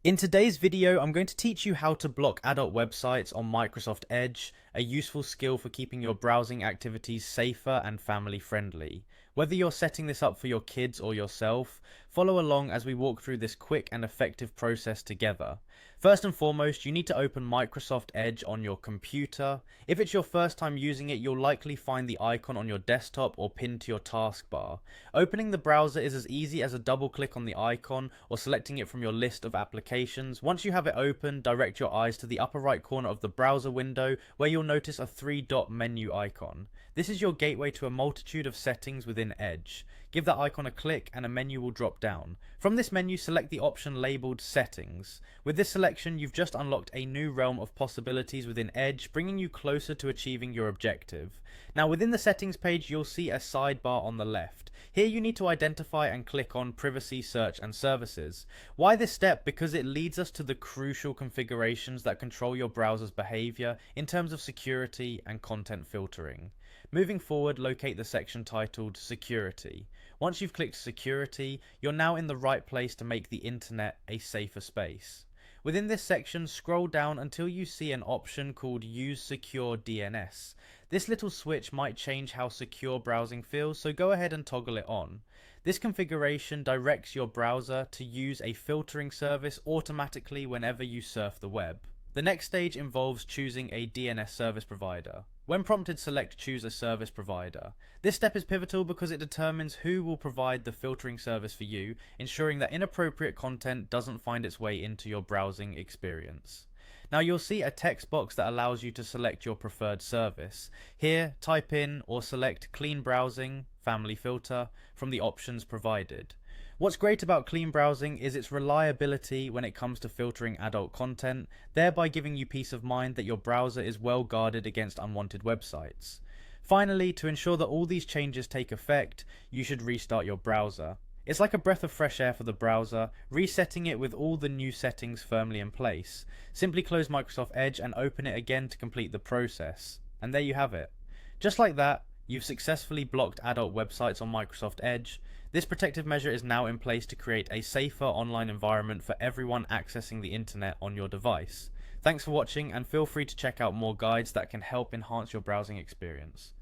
In today's video, I'm going to teach you how to block adult websites on Microsoft Edge, a useful skill for keeping your browsing activities safer and family friendly. Whether you're setting this up for your kids or yourself, follow along as we walk through this quick and effective process together. First and foremost, you need to open Microsoft Edge on your computer. If it's your first time using it, you'll likely find the icon on your desktop or pinned to your taskbar. Opening the browser is as easy as a double click on the icon or selecting it from your list of applications. Once you have it open, direct your eyes to the upper right corner of the browser window where you'll notice a three-dot menu icon. This is your gateway to a multitude of settings within Edge. Give that icon a click and a menu will drop down. From this menu, select the option labelled Settings. With this selection, you've just unlocked a new realm of possibilities within Edge, bringing you closer to achieving your objective. Now, within the settings page, you'll see a sidebar on the left. Here you need to identify and click on Privacy, Search and Services. Why this step? Because it leads us to the crucial configurations that control your browser's behavior in terms of security and content filtering. Moving forward, locate the section titled Security. Once you've clicked Security, you're now in the right place to make the internet a safer space. Within this section, scroll down until you see an option called Use Secure DNS. This little switch might change how secure browsing feels, so go ahead and toggle it on. This configuration directs your browser to use a filtering service automatically whenever you surf the web. The next stage involves choosing a DNS service provider. When prompted, select Choose a Service Provider. This step is pivotal because it determines who will provide the filtering service for you, ensuring that inappropriate content doesn't find its way into your browsing experience. Now you'll see a text box that allows you to select your preferred service. Here, type in or select Clean Browsing, Family Filter from the options provided. What's great about clean browsing is its reliability when it comes to filtering adult content, thereby giving you peace of mind that your browser is well guarded against unwanted websites. Finally, to ensure that all these changes take effect, you should restart your browser. It's like a breath of fresh air for the browser, resetting it with all the new settings firmly in place. Simply close Microsoft Edge and open it again to complete the process. And there you have it. Just like that, you've successfully blocked adult websites on Microsoft Edge. This protective measure is now in place to create a safer online environment for everyone accessing the internet on your device. Thanks for watching, and feel free to check out more guides that can help enhance your browsing experience.